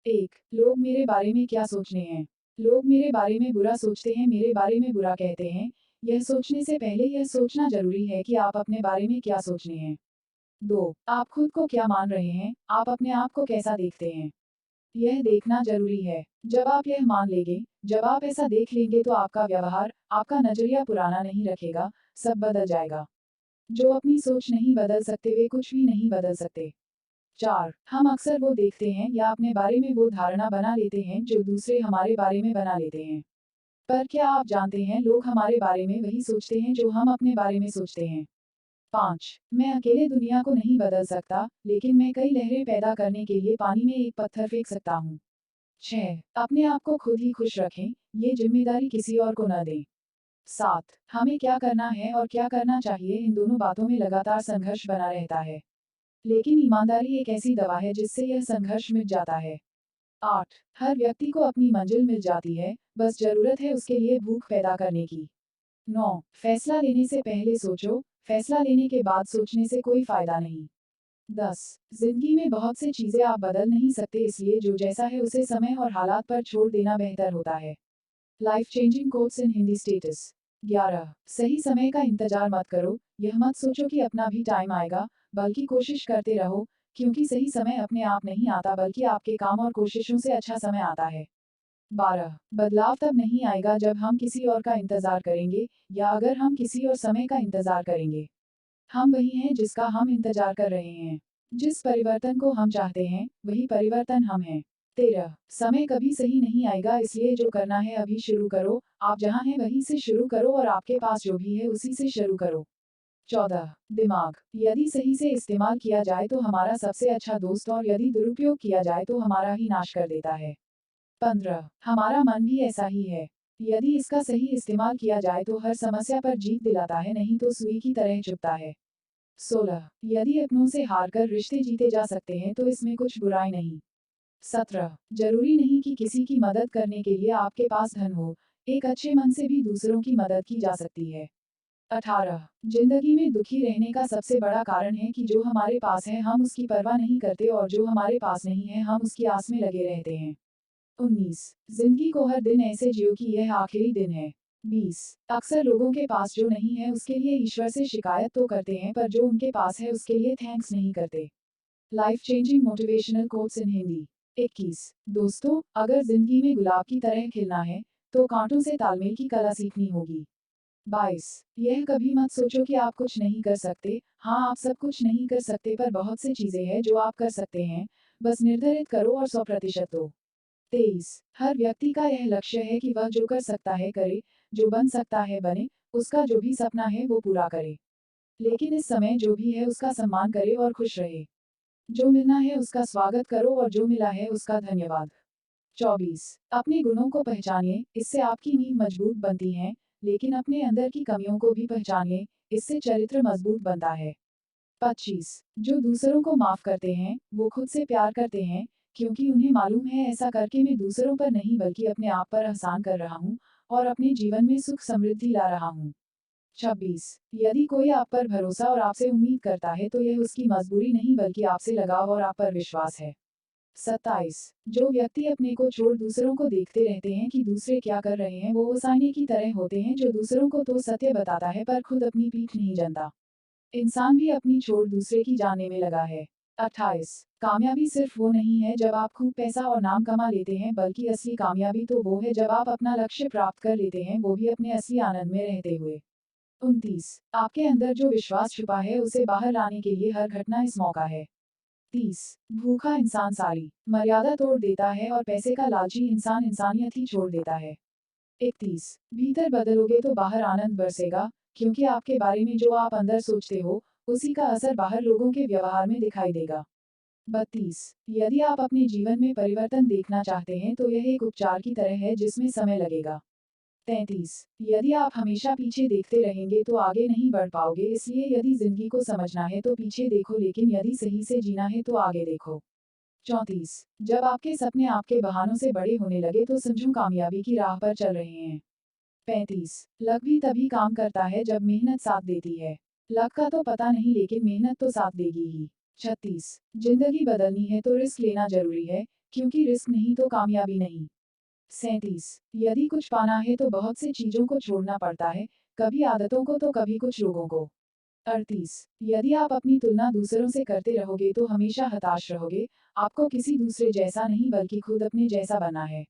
एक, लोग मेरे बारे में क्या सोचने हैं। लोग मेरे बारे में बुरा सोचते हैं, मेरे बारे में बुरा कहते हैं। यह सोचने से पहले यह सोचना जरूरी है कि आप अपने बारे में क्या सोचने हैं। 2, आप खुद को क्या मान रहे हैं, आप अपने आप को कैसा देखते हैं। यह देखना जरूरी है। जब आप यह मान लेंगे, जब आप ऐसा देख लेंगे तो आपका व्यवहार, आपका नजरिया पुराना नहीं रखेगा, सब बदल जाएगा। जो अपनी सोच नहीं बदल सकते वे कुछ भी नहीं बदल सकते। 4, हम अक्सर वो देखते हैं या अपने बारे में वो धारणा बना लेते हैं जो दूसरे हमारे बारे में बना लेते हैं। पर क्या आप जानते हैं लोग हमारे बारे में वही सोचते हैं जो हम अपने बारे में सोचते हैं। 5, मैं अकेले दुनिया को नहीं बदल सकता, लेकिन मैं कई लहरें पैदा करने के लिए पानी में एक पत्थर फेंक सकता हूँ। 6, अपने आप को खुद ही खुश रखें, ये जिम्मेदारी किसी और को न दें। 7, हमें क्या करना है और क्या करना चाहिए, इन दोनों बातों में लगातार संघर्ष बना रहता है। लेकिन ईमानदारी एक ऐसी दवा है जिससे यह संघर्ष मिट जाता है। 8, हर व्यक्ति को अपनी मंजिल मिल जाती है, बस जरूरत है उसके लिए भूख पैदा करने की। 9, फैसला लेने से पहले सोचो, फैसला लेने के बाद सोचने से कोई फायदा नहीं। 10, जिंदगी में बहुत सी चीजें आप बदल नहीं सकते, इसलिए जो जैसा है उसे समय और हालात पर छोड़ देना बेहतर होता है। Life changing quotes in Hindi status. 11, सही समय का इंतजार मत करो, यह मत सोचो कि अपना भी टाइम आएगा, बल्कि कोशिश करते रहो, क्योंकि सही समय अपने आप नहीं आता बल्कि आपके काम और कोशिशों से अच्छा समय आता है। 12, बदलाव तब नहीं आएगा जब हम किसी और का इंतजार करेंगे, या अगर हम किसी और समय का इंतजार करेंगे। हम वही हैं जिसका हम इंतजार कर रहे हैं। जिस परिवर्तन को हम चाहते हैं, वही परिवर्तन हम हैं। 13, समय कभी सही नहीं आएगा, इसलिए जो करना है अभी शुरू करो, आप जहाँ हैं वहीं से शुरू करो और आपके पास जो भी है उसी से शुरू करो। 14, दिमाग, यदि सही से इस्तेमाल किया जाए तो हमारा सबसे अच्छा दोस्त और यदि दुरुपयोग किया जाए तो हमारा ही नाश कर देता है। 15, हमारा मन भी ऐसा ही है। यदि इसका सही इस्तेमाल किया जाए तो हर समस्या पर जीत दिलाता है, नहीं तो सुई की तरह चुभता है। 16, यदि अपनों से हारकर रिश्ते जीते जा सकते हैं तो इसमें कुछ बुराई नहीं। 17, जरूरी नहीं कि किसी की मदद करने के लिए आपके पास धन हो, एक अच्छे मन से भी दूसरों की मदद की जा सकती है। 18, जिंदगी में दुखी रहने का सबसे बड़ा कारण है कि जो हमारे पास है हम उसकी परवाह नहीं करते और जो हमारे पास नहीं है हम उसकी आस में लगे रहते हैं। 19, जिंदगी को हर दिन ऐसे जियो कि यह आखिरी दिन है। 20, अक्सर लोगों के पास जो नहीं है उसके लिए ईश्वर से शिकायत तो करते हैं, पर जो उनके पास है उसके लिए थैंक्स नहीं करते। Life changing motivational quotes in Hindi. 21, दोस्तों, अगर जिंदगी में गुलाब की तरह खिलना है, तो कांटों से तालमेल की कला सीखनी होगी। 22, यह कभी मत सोचो कि आप कुछ नहीं कर सकते, हाँ आप सब कुछ नहीं कर सकते, पर बहुत सी चीजें हैं जो आप कर सकते हैं, बस निर्धारित करो और 100% दो। 23, हर व्यक्ति का यह लक्ष्य है कि वह जो कर सकता है करे, जो बन सकता है बने, उसका जो भी सपना है वो पूरा करे। लेकिन इस समय जो भी है उसका सम्मान करे और खुश रहे। जो मिलना है उसका स्वागत करो और जो मिला है उसका धन्यवाद। 24, अपने गुणों को पहचानिए, इससे आपकी नींव मजबूत बनती है, लेकिन अपने अंदर की कमियों को भी पहचानिए, इससे चरित्र मजबूत बनता है। 25, जो दूसरों को माफ करते हैं, वो खुद से प्यार करते हैं, क्योंकि उन्हें मालूम है ऐसा करके मैं दूसरों पर नहीं बल्कि अपने आप पर एहसान कर रहा हूँ और अपने जीवन में सुख समृद्धि ला रहा हूँ। 26, यदि कोई आप पर भरोसा और आपसे उम्मीद करता है तो यह उसकी मजबूरी नहीं बल्कि आपसे लगाव और आप पर विश्वास है। 27, जो व्यक्ति अपने को छोड़ दूसरों को देखते रहते हैं कि दूसरे क्या कर रहे हैं, वो उस आईने की तरह होते हैं जो दूसरों को तो सत्य बताता है पर खुद अपनी पीठ नहीं जानता। इंसान भी अपनी छोड़ दूसरे की जानने में लगा है। 28, कामयाबी सिर्फ वो नहीं है जब आप खूब पैसा और नाम कमा लेते हैं, बल्कि असली कामयाबी तो वो है जब आप अपना लक्ष्य प्राप्त कर लेते हैं, वो भी अपने असली आनंद में रहते हुए। 29, आपके अंदर जो विश्वास छुपा है उसे बाहर लाने के लिए हर घटना इस मौका है। 30, भूखा इंसान सारी मर्यादा तोड़ देता है और पैसे का लालची इंसान इंसानियत ही छोड़ देता है। 31, भीतर बदलोगे तो बाहर आनंद बरसेगा, क्योंकि आपके बारे में जो आप अंदर सोचते हो, उसी का असर बाहर लोगों के व्यवहार में दिखाई देगा। 32, यदि आप अपने जीवन में परिवर्तन देखना चाहते हैं तो यह एक उपचार की तरह है जिसमें समय लगेगा। 33, यदि आप हमेशा पीछे देखते रहेंगे तो आगे नहीं बढ़ पाओगे, इसलिए यदि जिंदगी को समझना है तो पीछे देखो, लेकिन यदि सही से जीना है तो आगे देखो। 34, जब आपके सपने आपके बहानों से बड़े होने लगे तो समझो कामयाबी की राह पर चल रहे हैं। 35, लक भी तभी काम करता है जब मेहनत साथ देती है। लक का तो पता नहीं लेकिन मेहनत तो साथ देगी ही। 36, जिंदगी बदलनी है तो रिस्क लेना जरूरी है, क्योंकि रिस्क नहीं तो कामयाबी नहीं। 37 यदि कुछ पाना है तो बहुत से चीजों को छोड़ना पड़ता है, कभी आदतों को तो कभी कुछ लोगों को। 38 यदि आप अपनी तुलना दूसरों से करते रहोगे तो हमेशा हताश रहोगे, आपको किसी दूसरे जैसा नहीं बल्कि खुद अपने जैसा बनना है।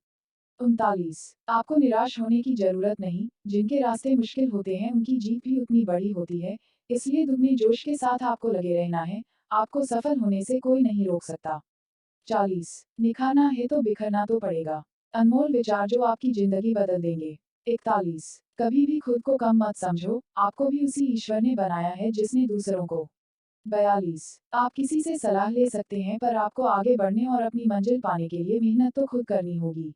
39 आपको निराश होने की जरूरत नहीं, जिनके रास्ते मुश्किल होते हैं उनकी जीत भी उतनी बड़ी होती है, इसलिए दुगने जोश के साथ आपको लगे रहना है, आपको सफल होने से कोई नहीं रोक सकता। 40 निखारना है तो बिखरना तो पड़ेगा। अनमोल विचार जो आपकी जिंदगी बदल देंगे। 41 कभी भी खुद को कम मत समझो, आपको भी उसी ईश्वर ने बनाया है जिसने दूसरों को। 42 आप किसी से सलाह ले सकते हैं पर आपको आगे बढ़ने और अपनी मंजिल पाने के लिए मेहनत तो खुद करनी होगी।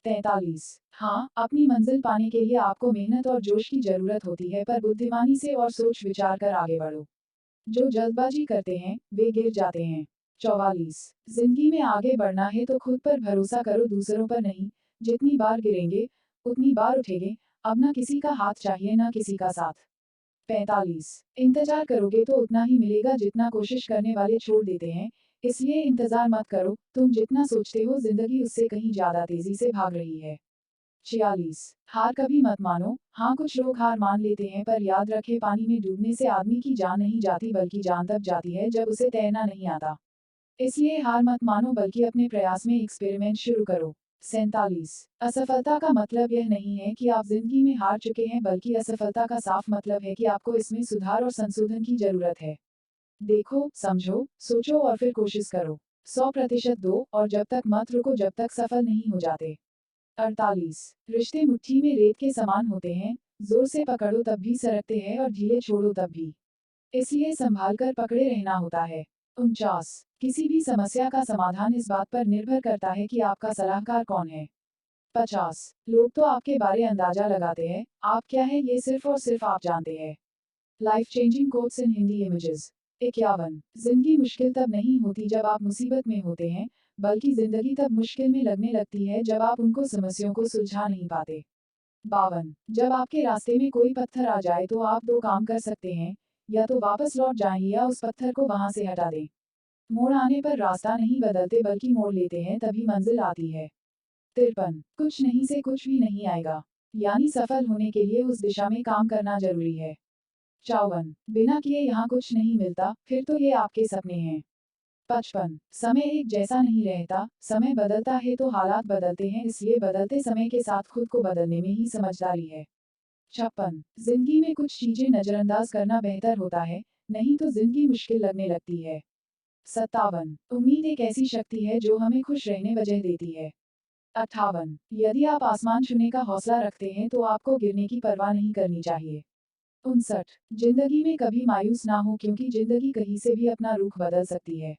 43 हाँ, अपनी मंजिल पाने के लिए आपको मेहनत और जोश की जरूरत होती है पर बुद्धिमानी से और सोच विचार कर आगे बढ़ो। जो जल्दबाजी करते हैं, वे गिर जाते हैं। 44 जिंदगी में आगे बढ़ना है तो खुद पर भरोसा करो दूसरों पर नहीं, जितनी बार गिरेंगे, उतनी बार उठेंगे, अब ना किसी का हाथ चाहिए ना किसी का साथ। 45 इंतजार करोगे तो उतना ही मिलेगा जितना कोशिश करने वाले छोड़ देते हैं, इसलिए इंतजार मत करो, तुम जितना सोचते हो जिंदगी उससे कहीं ज्यादा तेजी से भाग रही है। 46 हार कभी मत मानो, हाँ कुछ लोग हार मान लेते हैं पर याद रखें पानी में डूबने से आदमी की जान नहीं जाती बल्कि जान तब जाती है जब उसे तैरना नहीं आता। इसलिए हार मत मानो बल्कि अपने प्रयास में एक्सपेरिमेंट शुरू करो। 47 असफलता का मतलब यह नहीं है कि आप जिंदगी में हार चुके हैं बल्कि असफलता का साफ मतलब है कि आपको इसमें सुधार और संशोधन की जरूरत है। देखो, समझो, सोचो और फिर कोशिश करो। 100% दो और जब तक मत रुको जब तक सफल नहीं हो जाते। 48 रिश्ते मुट्ठी में रेत के समान होते हैं, जोर से पकड़ो तब भी सरकते हैं और ढीले छोड़ो तब भी, इसलिए संभाल कर पकड़े रहना होता है। 49 किसी भी समस्या का समाधान इस बात पर निर्भर करता है कि आपका सलाहकार कौन है। 50 लोग तो आपके बारे अंदाजा लगाते हैं, आप क्या है ये सिर्फ और सिर्फ आप जानते हैं। Life changing quotes in Hindi images. 51 जिंदगी मुश्किल तब नहीं होती जब आप मुसीबत में होते हैं, बल्कि जिंदगी तब मुश्किल में लगने लगती है जब आप उनको समस्याओं को सुलझा नहीं पाते। 52 जब आपके रास्ते में कोई पत्थर आ जाए तो आप दो काम कर सकते हैं, या तो वापस लौट जाएं या उस पत्थर को वहां से हटा दें। मोड़ आने पर रास्ता नहीं बदलते बल्कि मोड़ लेते हैं तभी मंजिल आती है। 53 कुछ नहीं से कुछ भी नहीं आएगा, यानी सफल होने के लिए उस दिशा में काम करना जरूरी है। 54 बिना किए यहाँ कुछ नहीं मिलता, फिर तो ये आपके सपने हैं। 55 समय एक जैसा नहीं रहता, समय बदलता है तो हालात बदलते हैं, इसलिए बदलते समय के साथ खुद को बदलने में ही समझदारी है। 56 जिंदगी में कुछ चीजें नजरअंदाज करना बेहतर होता है, नहीं तो जिंदगी मुश्किल लगने लगती है। 57 उम्मीद एक ऐसी शक्ति है जो हमें खुश रहने वजह देती है। 58 यदि आप आसमान छूने का हौसला रखते हैं तो आपको गिरने की परवाह नहीं करनी चाहिए। 59 जिंदगी में कभी मायूस ना हो क्योंकि जिंदगी कहीं से भी अपना रुख बदल सकती है।